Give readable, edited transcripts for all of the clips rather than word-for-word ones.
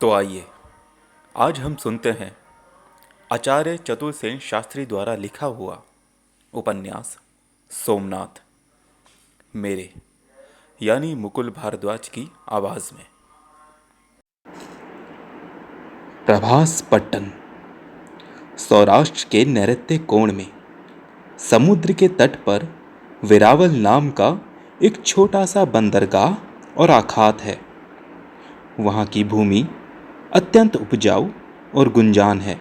तो आइए आज हम सुनते हैं आचार्य चतुर्सेन शास्त्री द्वारा लिखा हुआ उपन्यास सोमनाथ मेरे यानी मुकुल भारद्वाज की आवाज में। प्रभास पट्टन सौराष्ट्र के नैऋत्य कोण में समुद्र के तट पर वेरावल नाम का एक छोटा सा बंदरगाह और आखात है। वहाँ की भूमि अत्यंत उपजाऊ और गुंजान है।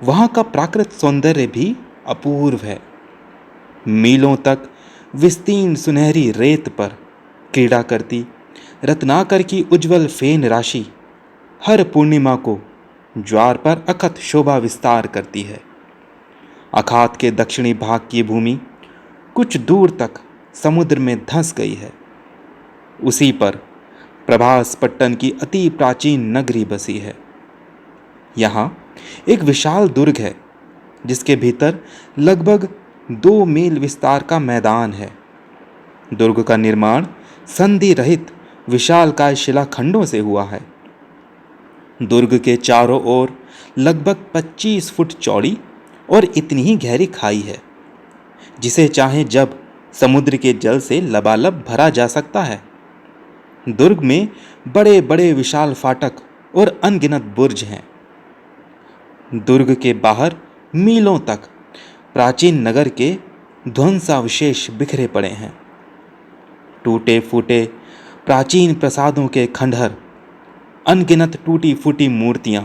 वहाँ का प्राकृतिक सौंदर्य भी अपूर्व है। मीलों तक विस्तीर्ण सुनहरी रेत पर क्रीड़ा करती रत्नाकर की उज्जवल फेन राशि हर पूर्णिमा को ज्वार पर अखत शोभा विस्तार करती है। अखात के दक्षिणी भाग की भूमि कुछ दूर तक समुद्र में धंस गई है। उसी पर प्रभास पट्टन की अति प्राचीन नगरी बसी है। यहाँ एक विशाल दुर्ग है जिसके भीतर लगभग 2 मील विस्तार का मैदान है। दुर्ग का निर्माण संधि रहित विशालकाय शिलाखंडों से हुआ है। दुर्ग के चारों ओर लगभग 25 फुट चौड़ी और इतनी ही गहरी खाई है जिसे चाहे जब समुद्र के जल से लबालब भरा जा सकता है। दुर्ग में बड़े बड़े विशाल फाटक और अनगिनत बुर्ज हैं। दुर्ग के बाहर मीलों तक प्राचीन नगर के ध्वंसावशेष बिखरे पड़े हैं। टूटे फूटे प्राचीन प्रसादों के खंडहर, अनगिनत टूटी फूटी मूर्तियां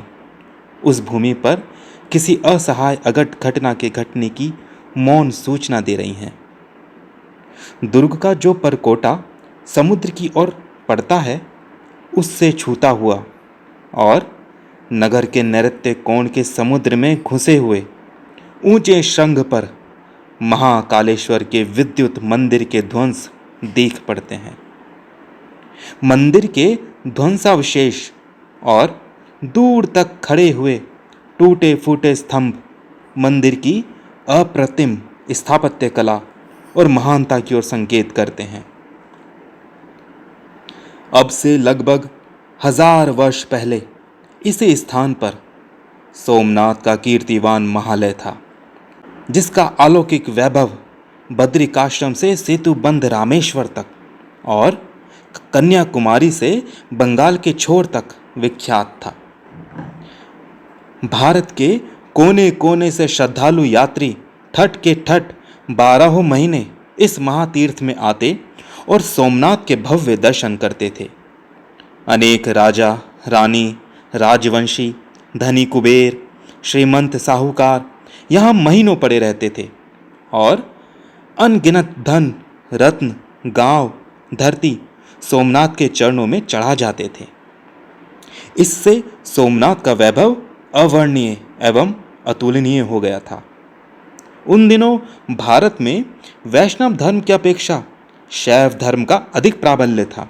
उस भूमि पर किसी असहाय अघट घटना के घटने की मौन सूचना दे रही हैं। दुर्ग का जो परकोटा समुद्र की ओर पड़ता है उससे छूता हुआ और नगर के नैऋत्य कोण के समुद्र में घुसे हुए ऊंचे श्रृंग पर महाकालेश्वर के विद्युत मंदिर के ध्वंस देख पड़ते हैं। मंदिर के ध्वंसावशेष और दूर तक खड़े हुए टूटे फूटे स्तंभ मंदिर की अप्रतिम स्थापत्य कला और महानता की ओर संकेत करते हैं। अब से लगभग 1000 वर्ष पहले इसी स्थान पर सोमनाथ का कीर्तिवान महालय था, जिसका अलौकिक वैभव बद्रिकाश्रम से सेतुबंध रामेश्वर तक और कन्याकुमारी से बंगाल के छोर तक विख्यात था। भारत के कोने कोने से श्रद्धालु यात्री ठठ के ठठ 12 महीने इस महातीर्थ में आते और सोमनाथ के भव्य दर्शन करते थे। अनेक राजा, रानी, राजवंशी, धनी कुबेर, श्रीमंत साहूकार यहाँ महीनों पड़े रहते थे और अनगिनत धन, रत्न, गांव, धरती सोमनाथ के चरणों में चढ़ा जाते थे। इससे सोमनाथ का वैभव अवर्णनीय एवं अतुलनीय हो गया था। उन दिनों भारत में वैष्णव धर्म की अपेक्षा शैव धर्म का अधिक प्राबल्य था।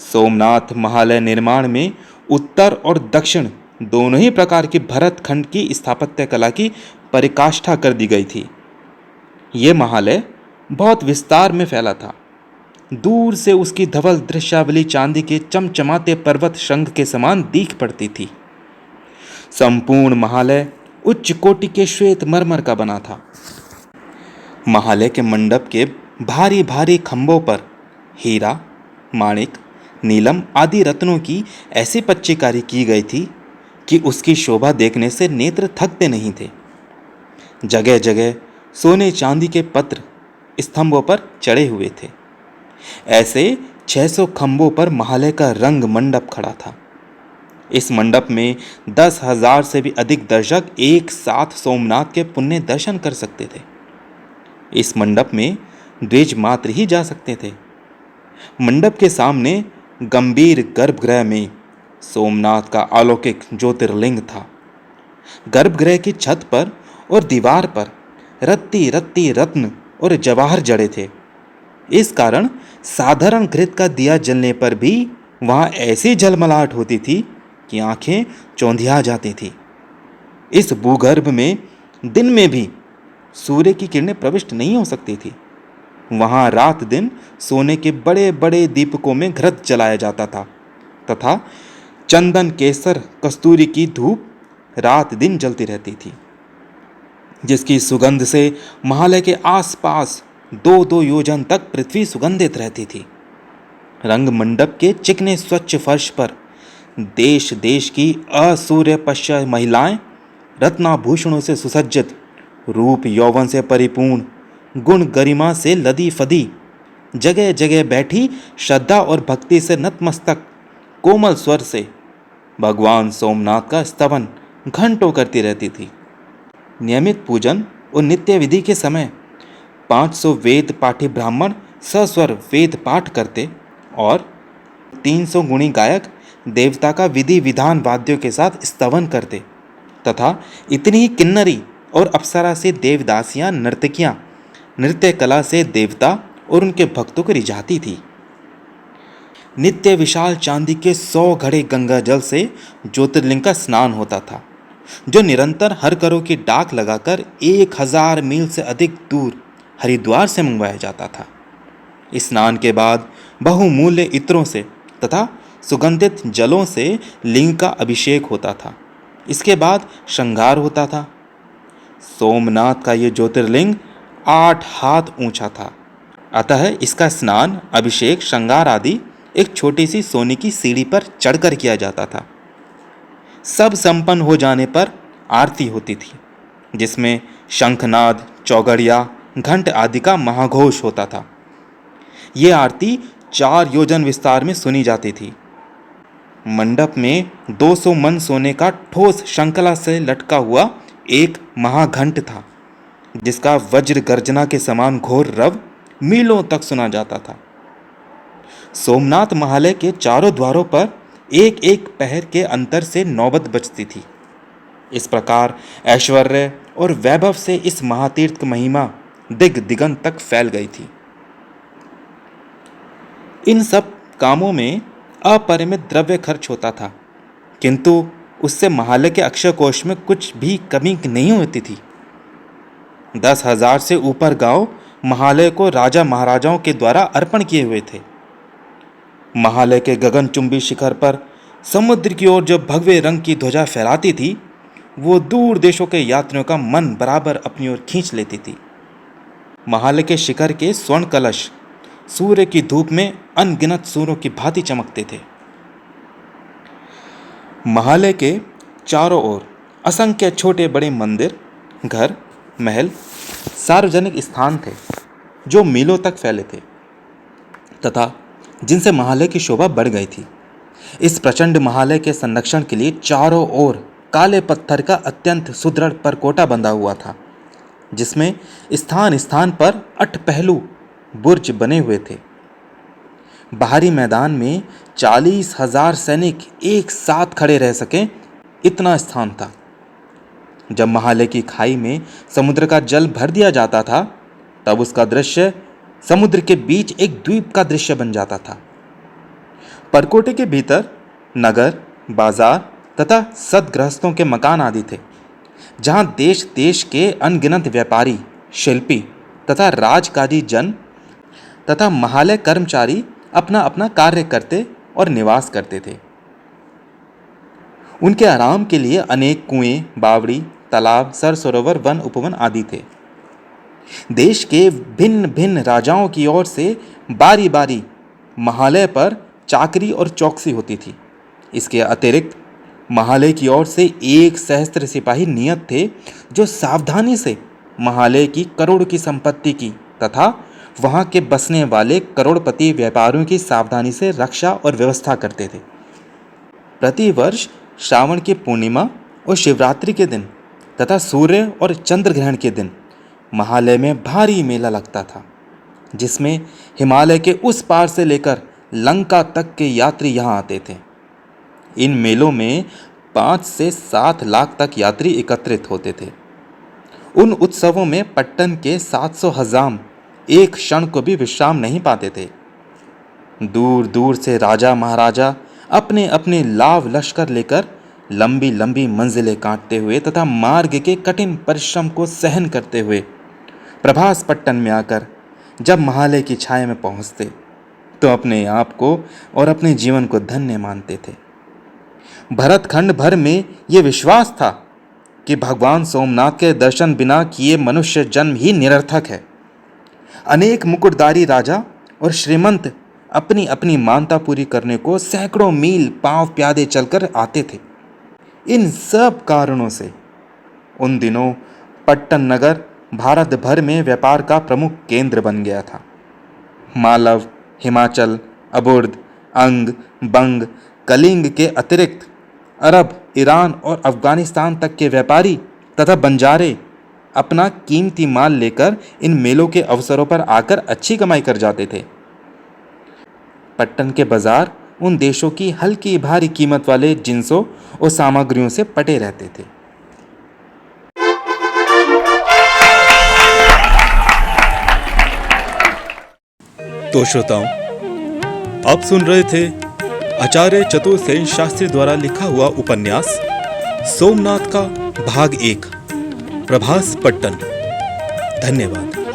सोमनाथ महालय निर्माण में उत्तर और दक्षिण दोनों ही प्रकार की भरत खंड की स्थापत्य कला की परिकाष्ठा कर दी गई थी। यह महालय बहुत विस्तार में फैला था। दूर से उसकी धवल दृश्यावली चांदी के चमचमाते पर्वत श्रृंग के समान दिख पड़ती थी। संपूर्ण महालय उच्च कोटि के श्वेत मरमर का बना था। महालय के मंडप के भारी भारी खंभों पर हीरा, माणिक, नीलम आदि रत्नों की ऐसी पच्चीकारी की गई थी कि उसकी शोभा देखने से नेत्र थकते नहीं थे। जगह जगह सोने चांदी के पत्र स्तंभों पर चढ़े हुए थे। ऐसे 600 खंभों पर महालय का रंग मंडप खड़ा था। इस मंडप में 10,000 से भी अधिक दर्शक एक साथ सोमनाथ के पुण्य दर्शन कर सकते थे। इस मंडप में द्विज मात्र ही जा सकते थे। मंडप के सामने गंभीर गर्भगृह में सोमनाथ का अलौकिक ज्योतिर्लिंग था। गर्भगृह की छत पर और दीवार पर रत्ती रत्ती रत्न और जवाहर जड़े थे। इस कारण साधारण घृत का दिया जलने पर भी वहां ऐसी झलमलाहट होती थी कि आंखें चौंधिया जाती थी। इस भूगर्भ में दिन में भी सूर्य की किरणें प्रविष्ट नहीं हो सकती थी। वहां रात दिन सोने के बड़े बड़े दीपकों में घृत जलाया जाता था तथा चंदन केसर कस्तूरी की धूप रात दिन जलती रहती थी, जिसकी सुगंध से महालय के आसपास 2-2 योजन तक पृथ्वी सुगंधित रहती थी। रंग मंडप के चिकने स्वच्छ फर्श पर देश देश की असूर्यपश्य महिलाएं रत्नाभूषणों से सुसज्जित, रूप यौवन से परिपूर्ण, गुण गरिमा से लदी फदी, जगह जगह बैठी श्रद्धा और भक्ति से नतमस्तक कोमल स्वर से भगवान सोमनाथ का स्तवन घंटों करती रहती थी। नियमित पूजन और नित्य विधि के समय 500 वेद पाठी ब्राह्मण सस्वर वेद पाठ करते और 300 गुणी गायक देवता का विधि विधान वाद्यों के साथ स्तवन करते तथा इतनी ही किन्नरी और अप्सरा से देवदासियां नर्तकियां नृत्य कला से देवता और उनके भक्तों को रिझाती थी। नित्य विशाल चांदी के 100 घड़े गंगा जल से ज्योतिर्लिंग का स्नान होता था, जो निरंतर हर करों की डाक लगाकर 1000 मील से अधिक दूर हरिद्वार से मंगवाया जाता था। स्नान के बाद बहुमूल्य इत्रों से तथा सुगंधित जलों से लिंग का अभिषेक होता था। इसके बाद श्रृंगार होता था। सोमनाथ का ये ज्योतिर्लिंग 8 हाथ ऊंचा था, अतः इसका स्नान, अभिषेक, श्रृंगार आदि एक छोटी सी सोने की सीढ़ी पर चढ़कर किया जाता था। सब संपन्न हो जाने पर आरती होती थी, जिसमें शंखनाद, चौगड़िया, घंट आदि का महाघोष होता था। ये आरती 4 योजन विस्तार में सुनी जाती थी। मंडप में 200 मन सोने का ठोस श्रृंखला से लटका हुआ एक महाघंट था, जिसका वज्र गर्जना के समान घोर रव मीलों तक सुना जाता था। सोमनाथ महालय के चारों द्वारों पर एक एक पहर के अंतर से नौबत बजती थी। इस प्रकार ऐश्वर्य और वैभव से इस महातीर्थ की महिमा दिग दिगंत तक फैल गई थी। इन सब कामों में अपरिमित द्रव्य खर्च होता था, किंतु उससे महालय के अक्षय कोष में कुछ भी कमी नहीं होती थी। 10,000 से ऊपर गांव महालय को राजा महाराजाओं के द्वारा अर्पण किए हुए थे। महालय के गगनचुंबी शिखर पर समुद्र की ओर जो भगवे रंग की ध्वजा फहराती थी, वो दूर देशों के यात्रियों का मन बराबर अपनी ओर खींच लेती थी। महालय के शिखर के स्वर्ण कलश सूर्य की धूप में अनगिनत सूर्यों की भांति चमकते थे। महालय के चारों ओर असंख्य छोटे बड़े मंदिर, घर, महल, सार्वजनिक स्थान थे, जो मीलों तक फैले थे तथा जिनसे महालय की शोभा बढ़ गई थी। इस प्रचंड महालय के संरक्षण के लिए चारों ओर काले पत्थर का अत्यंत सुदृढ़ परकोटा बंधा हुआ था, जिसमें स्थान स्थान पर 8 पहलू बुर्ज बने हुए थे। बाहरी मैदान में 40,000 सैनिक एक साथ खड़े रह सकें, इतना स्थान था। जब महालय की खाई में समुद्र का जल भर दिया जाता था, तब उसका दृश्य समुद्र के बीच एक द्वीप का दृश्य बन जाता था। परकोटे के भीतर नगर, बाजार तथा सदगृहस्थों के मकान आदि थे, जहां देश देश के अनगिनत व्यापारी, शिल्पी तथा राजकाजी जन तथा महालय कर्मचारी अपना अपना कार्य करते और निवास करते थे। उनके आराम के लिए अनेक कुएं, बावड़ी, तालाब, सरोवर, वन उपवन आदि थे। देश के भिन्न भिन्न राजाओं की ओर से बारी बारी महालय पर चाकरी और चौकसी होती थी। इसके अतिरिक्त महालय की ओर से 1 सहस्त्र सिपाही नियत थे, जो सावधानी से महालय की करोड़ की संपत्ति की तथा वहां के बसने वाले करोड़पति व्यापारियों की सावधानी से रक्षा और व्यवस्था करते थे। प्रतिवर्ष श्रावण की पूर्णिमा और शिवरात्रि के दिन तथा सूर्य और चंद्र ग्रहण के दिन महालय में भारी मेला लगता था, जिसमें हिमालय के उस पार से लेकर लंका तक के यात्री यहाँ आते थे। इन मेलों में 5 से 7 लाख तक यात्री एकत्रित होते थे। उन उत्सवों में पट्टन के 700 हजाम एक क्षण को भी विश्राम नहीं पाते थे। दूर दूर से राजा महाराजा अपने अपने लाव लश्कर लेकर लंबी लंबी मंजिलें काटते हुए तथा मार्ग के कठिन परिश्रम को सहन करते हुए प्रभास पट्टन में आकर जब महालय की छाया में पहुंचते, तो अपने आप को और अपने जीवन को धन्य मानते थे। भरतखंड भर में ये विश्वास था कि भगवान सोमनाथ के दर्शन बिना किए मनुष्य जन्म ही निरर्थक है। अनेक मुकुटधारी राजा और श्रीमंत अपनी अपनी मानता पूरी करने को सैकड़ों मील पांव प्यादे चलकर आते थे। इन सब कारणों से उन दिनों पट्टन नगर भारत भर में व्यापार का प्रमुख केंद्र बन गया था। मालव, हिमाचल, अबुर्द, अंग, बंग, कलिंग के अतिरिक्त अरब, ईरान और अफगानिस्तान तक के व्यापारी तथा बंजारे अपना कीमती माल लेकर इन मेलों के अवसरों पर आकर अच्छी कमाई कर जाते थे। पट्टन के बाजार उन देशों की हल्की भारी कीमत वाले जिन्सों और सामग्रियों से पटे रहते थे। तो श्रोताओं, आप सुन रहे थे आचार्य चतुर्सेन शास्त्री द्वारा लिखा हुआ उपन्यास सोमनाथ का भाग 1 प्रभास पट्टन। धन्यवाद।